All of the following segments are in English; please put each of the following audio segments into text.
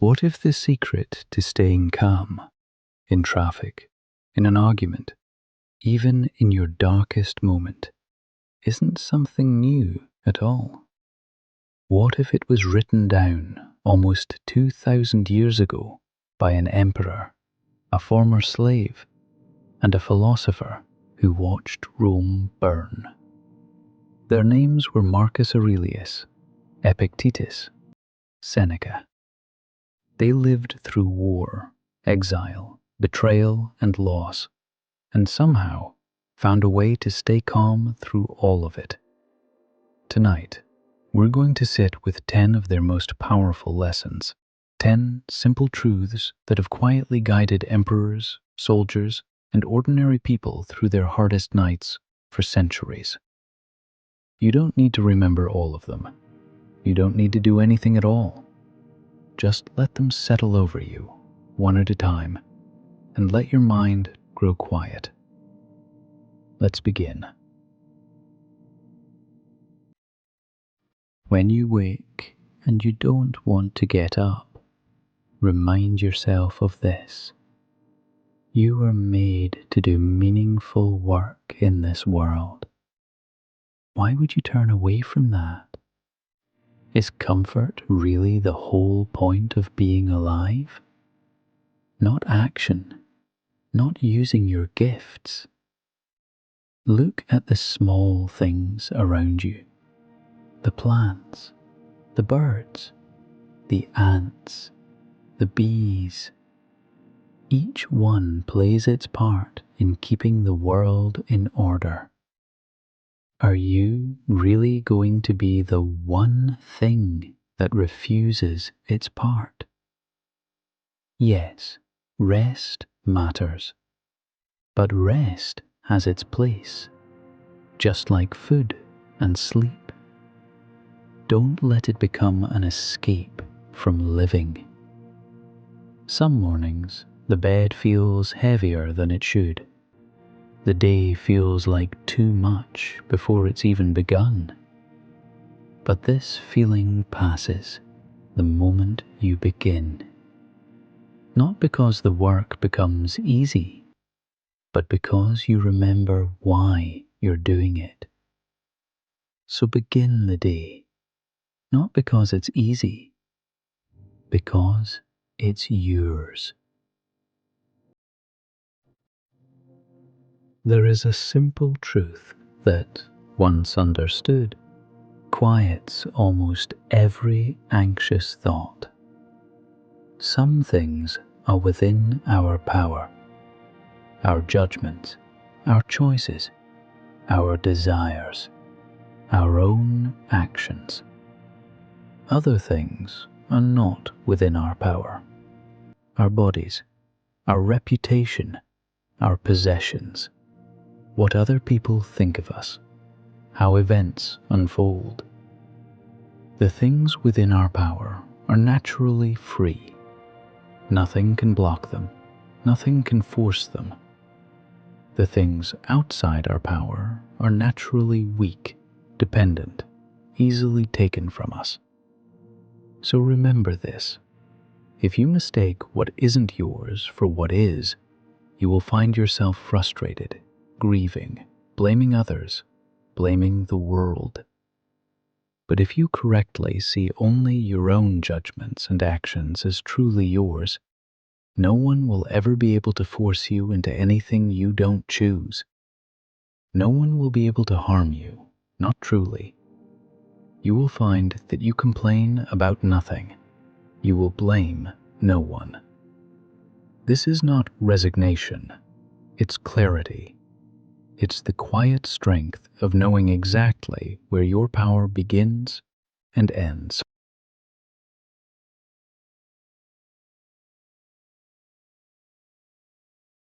What if the secret to staying calm, in traffic, in an argument, even in your darkest moment, isn't something new at all? What if it was written down almost 2,000 years ago by an emperor, a former slave, and a philosopher who watched Rome burn? Their names were Marcus Aurelius, Epictetus, Seneca. They lived through war, exile, betrayal, and loss, and somehow found a way to stay calm through all of it. Tonight, we're going to sit with 10 of their most powerful lessons, 10 simple truths that have quietly guided emperors, soldiers, and ordinary people through their hardest nights for centuries. You don't need to remember all of them. You don't need to do anything at all. Just let them settle over you, one at a time, and let your mind grow quiet. Let's begin. When you wake and you don't want to get up, remind yourself of this. You are made to do meaningful work in this world. Why would you turn away from that? Is comfort really the whole point of being alive? Not action, not using your gifts. Look at the small things around you. The plants, the birds, the ants, the bees. Each one plays its part in keeping the world in order. Are you really going to be the one thing that refuses its part? Yes, rest matters. But rest has its place, just like food and sleep. Don't let it become an escape from living. Some mornings, the bed feels heavier than it should. The day feels like too much before it's even begun. But this feeling passes the moment you begin. Not because the work becomes easy, but because you remember why you're doing it. So begin the day, not because it's easy, because it's yours. There is a simple truth that, once understood, quiets almost every anxious thought. Some things are within our power. Our judgments, our choices, our desires, our own actions. Other things are not within our power. Our bodies, our reputation, our possessions, what other people think of us, how events unfold. The things within our power are naturally free. Nothing can block them, nothing can force them. The things outside our power are naturally weak, dependent, easily taken from us. So remember this. If you mistake what isn't yours for what is, you will find yourself frustrated, grieving, blaming others, blaming the world. But if you correctly see only your own judgments and actions as truly yours, no one will ever be able to force you into anything you don't choose. No one will be able to harm you, not truly. You will find that you complain about nothing. You will blame no one. This is not resignation. It's clarity. It's the quiet strength of knowing exactly where your power begins and ends.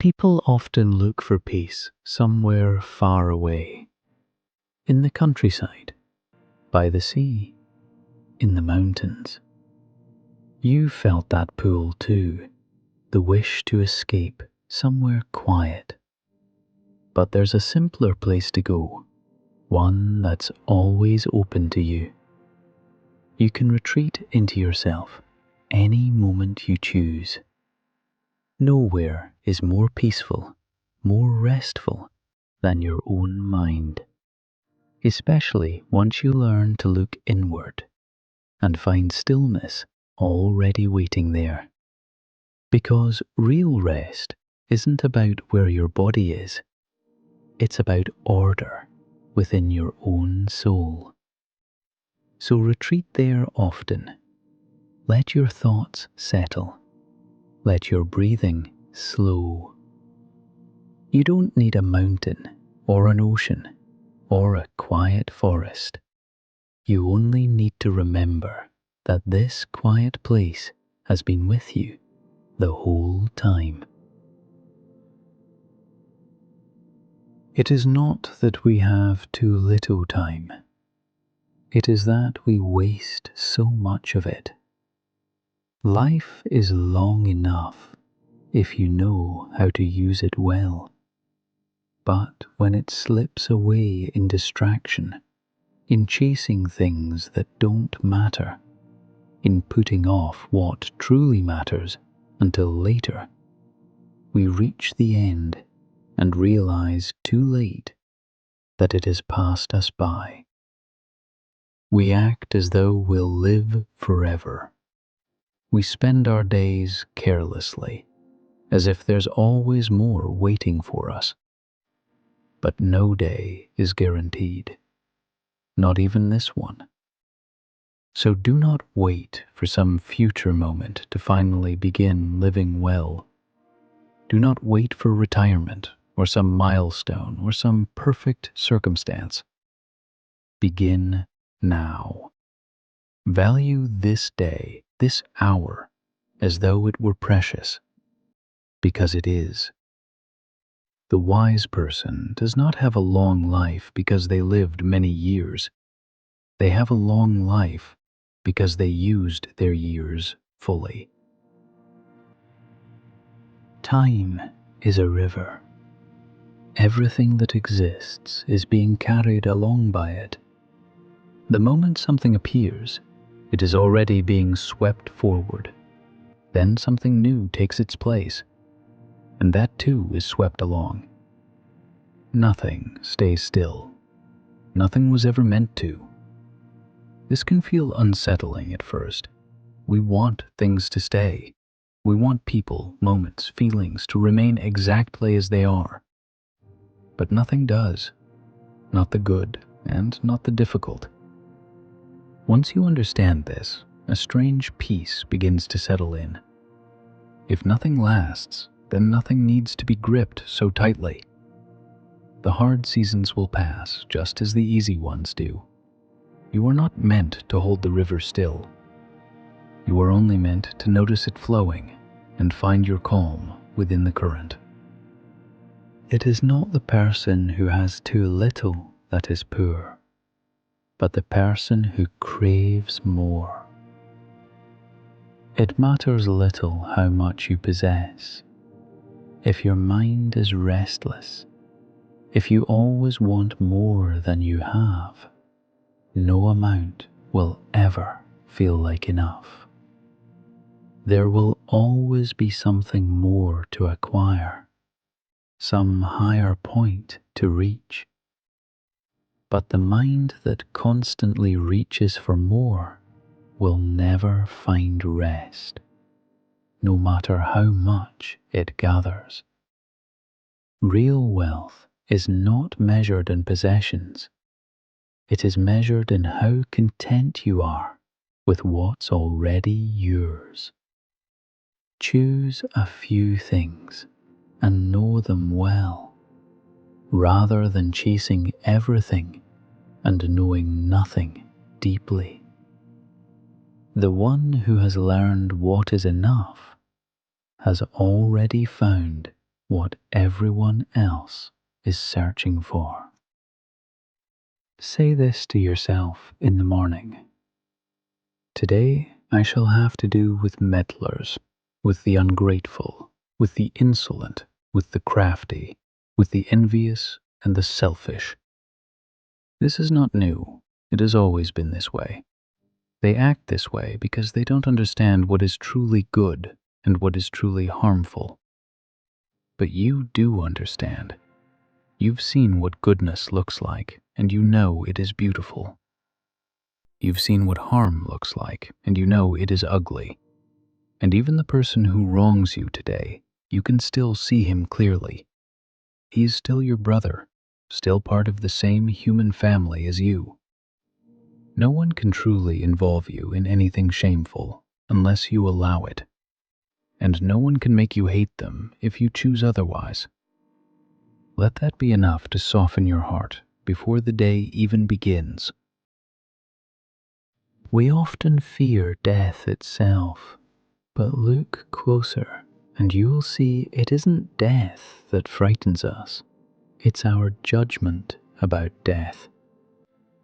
People often look for peace somewhere far away. In the countryside, by the sea, in the mountains. You felt that pull too, the wish to escape somewhere quiet. But there's a simpler place to go, one that's always open to you. You can retreat into yourself any moment moment you choose. Nowhere is more peaceful, more restful than your own mind, especially once you learn to look inward and find stillness already waiting there. Because real rest isn't about where your body is, it's about order within your own soul. So retreat there often. Let your thoughts settle. Let your breathing slow. You don't need a mountain or an ocean or a quiet forest. You only need to remember that this quiet place has been with you the whole time. It is not that we have too little time. It is that we waste so much of it. Life is long enough if you know how to use it well. But when it slips away in distraction, in chasing things that don't matter, in putting off what truly matters until later, we reach the end and realize too late that it has passed us by. We act as though we'll live forever. We spend our days carelessly, as if there's always more waiting for us. But no day is guaranteed, not even this one. So do not wait for some future moment to finally begin living well. Do not wait for retirement or some milestone or some perfect circumstance. Begin now. Value this day, this hour, as though it were precious, because it is. The wise person does not have a long life because they lived many years. They have a long life because they used their years fully. Time is a river. Everything that exists is being carried along by it. The moment something appears, it is already being swept forward. Then something new takes its place, and that too is swept along. Nothing stays still. Nothing was ever meant to. This can feel unsettling at first. We want things to stay. We want people, moments, feelings to remain exactly as they are. But nothing does. Not the good and not the difficult. Once you understand this, a strange peace begins to settle in. If nothing lasts, then nothing needs to be gripped so tightly. The hard seasons will pass just as the easy ones do. You are not meant to hold the river still. You are only meant to notice it flowing and find your calm within the current. It is not the person who has too little that is poor, but the person who craves more. It matters little how much you possess. If your mind is restless, if you always want more than you have, no amount will ever feel like enough. There will always be something more to acquire, some higher point to reach. But the mind that constantly reaches for more will never find rest, no matter how much it gathers. Real wealth is not measured in possessions. It is measured in how content you are with what's already yours. Choose a few things and know them well, rather than chasing everything and knowing nothing deeply. The one who has learned what is enough has already found what everyone else is searching for. Say this to yourself in the morning. Today I shall have to do with meddlers, with the ungrateful, with the insolent, with the crafty, with the envious and the selfish. This is not new. It has always been this way. They act this way because they don't understand what is truly good and what is truly harmful. But you do understand. You've seen what goodness looks like, and you know it is beautiful. You've seen what harm looks like, and you know it is ugly. And even the person who wrongs you today, you can still see him clearly. He is still your brother, still part of the same human family as you. No one can truly involve you in anything shameful unless you allow it. And no one can make you hate them if you choose otherwise. Let that be enough to soften your heart before the day even begins. We often fear death itself, but look closer and you will see it isn't death that frightens us. It's our judgment about death.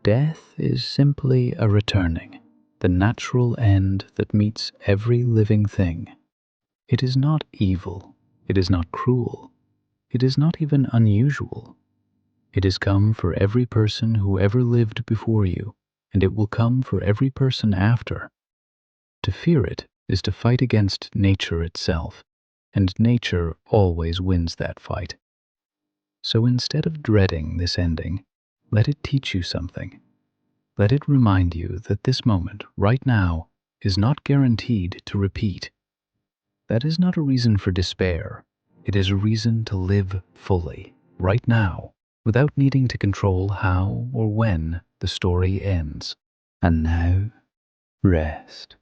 Death is simply a returning, the natural end that meets every living thing. It is not evil, it is not cruel, it is not even unusual. It has come for every person who ever lived before you, and it will come for every person after. To fear it is to fight against nature itself, and nature always wins that fight. So instead of dreading this ending, let it teach you something. Let it remind you that this moment, right now, is not guaranteed to repeat. That is not a reason for despair. It is a reason to live fully, right now, without needing to control how or when the story ends. And now, rest.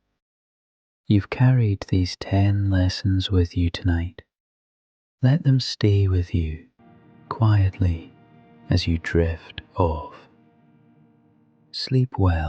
You've carried these 10 lessons with you tonight. Let them stay with you, quietly, as you drift off. Sleep well.